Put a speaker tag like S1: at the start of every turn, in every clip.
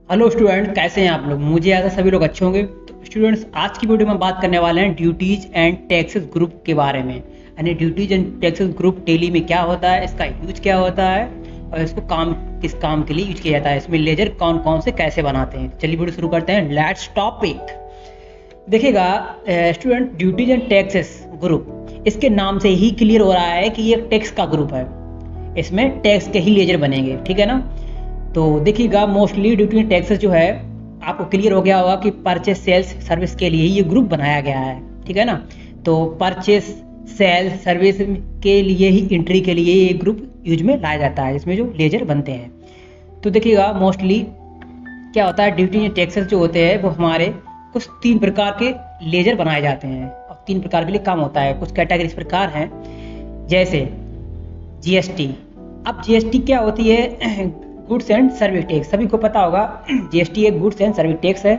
S1: Hello student, कैसे हैं आप लोग। मुझे ऐसा सभी लोग अच्छे होंगे। तो स्टूडेंट्स, आज की वीडियो में बात करने वाले हैं ड्यूटीज एंड टैक्सेस ग्रुप के बारे में। यानी duties and taxes group Tally में क्या होता है, इसका यूज क्या होता है और इसको किस काम के लिए यूज किया जाता है, इसमें लेजर कौन कौन से कैसे बनाते हैं। चलिए वीडियो शुरू करते हैं। Let's topic. देखिएगा student, duties and taxes group, इसके नाम से ही क्लियर हो रहा है कि ये टैक्स का ग्रुप है। इसमें टैक्स के ही लेजर बनेंगे, ठीक है ना। तो देखिएगा, मोस्टली ड्यूटी एंड टैक्सेस जो है, आपको क्लियर हो गया होगा कि परचेस सेल्स सर्विस के लिए ये ग्रुप बनाया गया है, ठीक है ना। तो परचेस सेल्स सर्विस के लिए ही, एंट्री के लिए ये ग्रुप यूज में लाया जाता है, इसमें जो लेजर बनते हैं। तो देखिएगा, मोस्टली क्या होता है, ड्यूटी एंड टैक्सेस जो होते हैं वो हमारे कुछ 3 प्रकार के लेजर बनाए जाते हैं और 3 प्रकार के लिए काम होता है। कुछ कैटेगरी इस प्रकार हैं, जैसे जीएसटी। अब जीएसटी क्या होती है, गुड्स एंड सर्विस टैक्स। सभी को पता होगा जीएसटी एक गुड्स एंड सर्विस टैक्स है।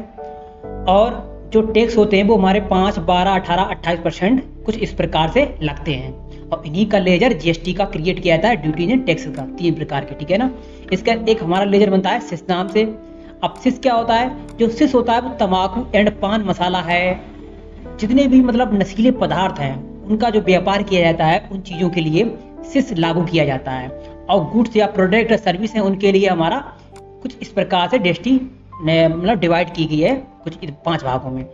S1: और जो टैक्स होते हैं वो हमारे 5, 12, 18, 28% कुछ इस प्रकार से लगते हैं। और इन्हीं का लेजर जीएसटी का क्रिएट किया जाता है, ड्यूटी एंड टैक्स का 3 प्रकार के, ठीक है ना। इसका एक हमारा लेजर बनता है सिस नाम से। अब सिस क्या होता है, जो सिस होता है वो तंबाकू एंड पान मसाला है, जितने भी मतलब नशीले पदार्थ हैं उनका जो व्यापार किया जाता है, उन चीज़ों के लिए सिस लागू किया जाता है। और गुड्स या प्रोडक्ट या सर्विस है, उनके लिए हमारा कुछ इस प्रकार से जीएसटी मतलब डिवाइड की गई है कुछ 5 भागों में,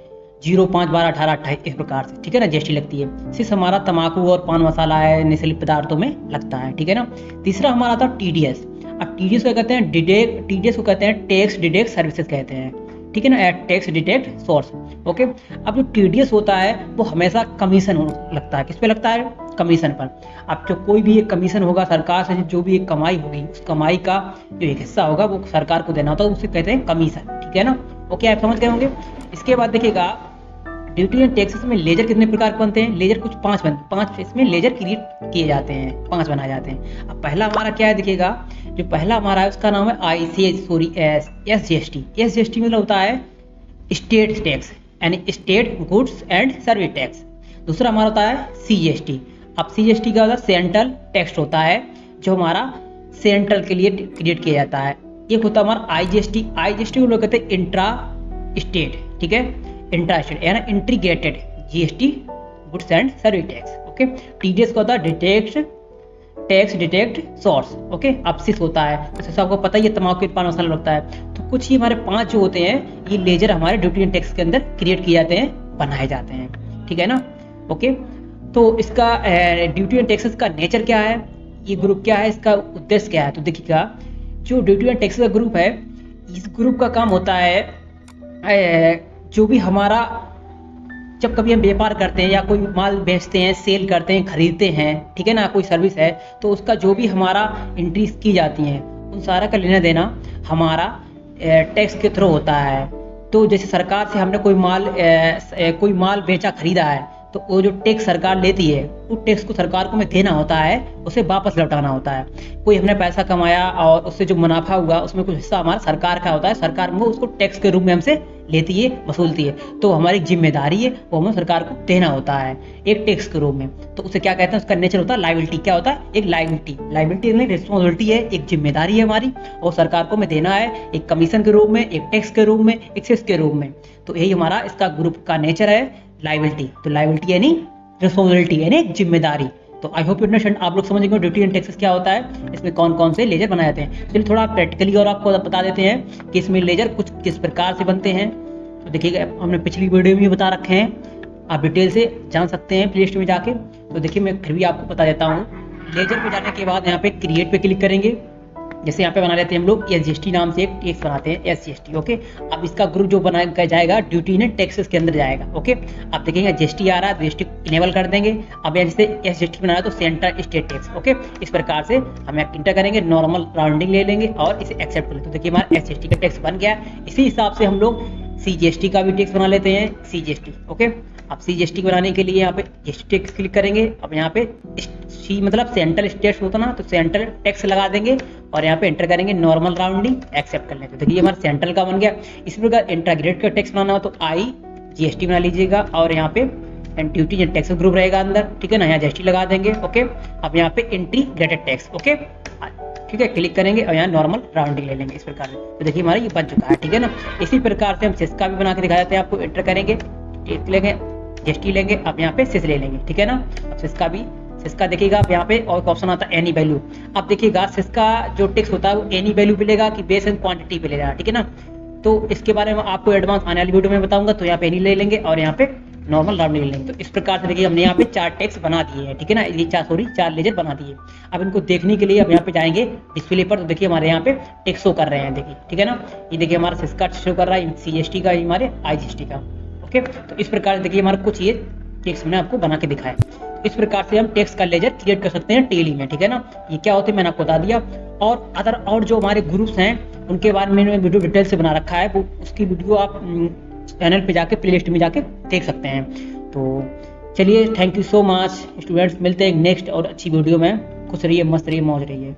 S1: 0, 5, 12, 18, 28 इस प्रकार से, ठीक है ना। जीएसटी लगती है। सिर्फ हमारा तंबाकू और पान मसाला है, नशीले पदार्थों में लगता है, ठीक है ना। तीसरा हमारा था टीडीएस। अब टीडीएस को कहते हैं टीडीएस को कहते हैं टैक्स डिडक्ट सर्विसेज कहते हैं, ठीक है ना, टैक्स डिडक्ट सोर्स। ओके। अब जो टीडीएस होता है वो हमेशा कमीशन लगता है। किस पे लगता है? कमीशन पर। अब जो कोई भी एक कमीशन होगा सरकार से, जो भी एक कमाई होगी, उस कमाई का जो एक हिस्सा होगा वो सरकार को देना होता है, उसे कहते हैं कमीशन, ठीक है ना। ओके, आप समझ गए होंगे। इसके बाद देखिएगा, ड्यूटी एंड टैक्सेस में लेजर कितने प्रकार के बनते हैं। लेजर कुछ 5 इसमें लेजर क्रिएट किए जाते हैं, 5 बनाए जाते हैं। अब पहला हमारा क्या है, देखिएगा, जो पहला हमारा है उसका नाम है एसजीएसटी। एसजीएसटी मतलब होता है स्टेट टैक्स, यानी state goods and service tax. दूसरा हमारा होता है सीजीएसटी। अब सीजीएसटी का होता है सेंट्रल टैक्स होता है, जो हमारा सेंट्रल के लिए क्रिएट किया जाता है। एक होता है हमारा आईजीएसटी। आईजीएसटी को लोग कहते हैं इंट्रा स्टेट, ठीक है, इंट्रा स्टेट यानी integrated GST goods and service tax. Okay. TDS का होता है टैक्स डिटेक्ट सोर्स। ओके। अब सिस होता है, तो सिस आपको पता ही है, तंबाकू पान मसाला लगता है। तो कुछ ही हमारे 5 जो होते हैं, ये लेजर हमारे ड्यूटी एंड टैक्स के अंदर क्रिएट किए जाते हैं, बनाए जाते हैं, ठीक है ना। ओके। तो इसका ड्यूटी एंड टैक्सेस का नेचर क्या है, ये ग्रुप क्या है, इसका उद्देश्य क्या है। तो देखिएगा, जो ड्यूटी एंड टैक्सेस का ग्रुप है, इस ग्रुप का काम होता है जो भी हमारा, जब कभी हम व्यापार करते हैं या कोई माल बेचते हैं, सेल करते हैं, खरीदते हैं, ठीक है ना, कोई सर्विस है, तो उसका जो भी हमारा एंट्रीज की जाती हैं, उन सारा का लेना देना हमारा टैक्स के थ्रू होता है। तो जैसे सरकार से हमने कोई माल बेचा, खरीदा है, तो वो जो टैक्स सरकार लेती है, उस टैक्स को सरकार को हमें देना होता है, उसे वापस लौटाना होता है। कोई हमने पैसा कमाया और उससे जो मुनाफा हुआ, उसमें कुछ हिस्सा हमारा सरकार का होता है, सरकार वो उसको टैक्स के रूप में हमसे लेती है, वसूलती है। तो हमारी जिम्मेदारी है, वो हमें सरकार को देना होता है एक टैक्स के रूप में। तो उसे क्या कहते हैं, उसका नेचर होता है लायबिलिटी। क्या होता है? एक लायबिलिटी रिस्पॉन्सिबिलिटी है, एक जिम्मेदारी है हमारी, और सरकार को हमें देना है एक कमीशन के रूप में, एक टैक्स के रूप में, एक सेस के रूप में। तो यही हमारा इसका ग्रुप का नेचर है, लायबिलिटी। तो लायबिलिटी यानी रिस्पॉन्सिबिलिटी, यानी एक जिम्मेदारी। तो आई होप यू अंडरस्टैंड, आप लोग समझ गए ड्यूटी एंड टैक्सेस क्या होता है, इसमें कौन कौन से लेजर बनाए जाते हैं। चलिए थोड़ा प्रैक्टिकली और आपको बता देते हैं कि इसमें लेजर कुछ किस प्रकार से बनते हैं। तो देखिएगा, हमने पिछली वीडियो में बता रखे हैं, आप डिटेल से जान सकते हैं प्ले स्टोर में जाके। तो देखिए, मैं फिर भी आपको बता देता हूँ। लेजर पे जाने के बाद यहाँ पे क्रिएट पे क्लिक करेंगे। जैसे यहाँ पे बना लेते हैं हम लोग एसजीएसटी नाम से एक टैक्स बनाते हैं, एसजीएसटी। ओके। अब इसका ग्रुप जो बनाया जाएगा ड्यूटी एंड टैक्सेस के अंदर जाएगा। ओके। अब देखेंगे जीएसटी आ रहा है, तो जीएसटी इनेबल कर देंगे। अब जैसे एसजीएसटी बनाना है तो सेंट्रल स्टेट टैक्स। ओके। इस प्रकार से हम इंटर करेंगे, नॉर्मल राउंडिंग ले लेंगे और इसे एक्सेप्ट कर लेते। तो देखिए, हमारा एसजीएसटी का टैक्स बन गया। इसी हिसाब से हम लोग सीजीएसटी का भी टैक्स बना लेते हैं, सीजीएसटी। ओके। अब सीजीएसटी बनाने के लिए यहाँ पे जीएसटी टैक्स क्लिक करेंगे। अब यहाँ पे सी मतलब सेंट्रल स्टेट होता ना, तो सेंट्रल टैक्स लगा देंगे और यहाँ पे एंटर करेंगे, नॉर्मल राउंडिंग एक्सेप्ट कर लेते हैं। देखिए, हमारा सेंट्रल का बन गया। इसी प्रकार इंटीग्रेटेड का टैक्स बनाना हो तो जीएसटी बना लीजिएगा, और यहाँ पे ड्यूटी एंड टैक्स ग्रुप रहेगा अंदर, ठीक है ना, यहाँ जीएसटी लगा देंगे। ओके। अब यहाँ पे इंटीग्रेटेड टैक्स। ओके। ठीक है, क्लिक करेंगे और यहाँ नॉर्मल राउंडिंग ले लेंगे इस प्रकार से। तो देखिए हमारा ये बन चुका है, ठीक है ना। इसी प्रकार से हम सिस्का भी बना के दिखा देते हैं आपको। एंटर करेंगे, लेंगे जीएसटी लेंगे, आप यहाँ पे सिस ले लेंगे, ठीक है ना। अब सिस्का देखिएगा आप यहाँ पे और ऑप्शन आता है एनी वैल्यू। अब देखिएगा सिस्का जो टेक्स होता है वो एनी वैल्यू पे लेगा कि बेस एंड क्वांटिटी पे लेगा, ठीक है ना। तो इसके बारे में आपको एडवांस आने वाली वीडियो में बताऊंगा। तो यहाँ पे एनी ले लेंगे और यहाँ पे नॉर्मल राउंडिंग ले लेंगे। तो इस प्रकार से देखिए हमने यहाँ पे 4 टेक्स्ट बना दिए हैं, ठीक है ना। ये 4 लेजर बना दिए। अब इनको देखने के लिए अब यहाँ पे जाएंगे डिस्प्ले पर, तो देखिए हमारे यहाँ पे टेक्स्ट शो कर रहे हैं, देखिए, ठीक है ना। ये देखिए हमारा सिस्का शो कर रहा है, सीएसटी का, हमारे आईजीएसटी का। ओके, तो इस प्रकार से देखिए हमारा कुछ ये टेक्स्ट मैंने आपको बना के दिखाया। इस प्रकार से हम टेक्स्ट का लेजर क्रिएट कर सकते हैं टेली में, ठीक है ना। ये क्या होते हैं मैंने आपको बता दिया। और जो हमारे ग्रुप्स हैं उनके बारे में मैंने वीडियो डिटेल से बना रखा है, वो उसकी वीडियो आप चैनल पे जाके प्लेलिस्ट में जाके देख सकते हैं। तो चलिए, thank you so much students, मिलते हैं नेक्स्ट और अच्छी वीडियो में। खुश रहिए, मस्त रहिए, मौज रहिए।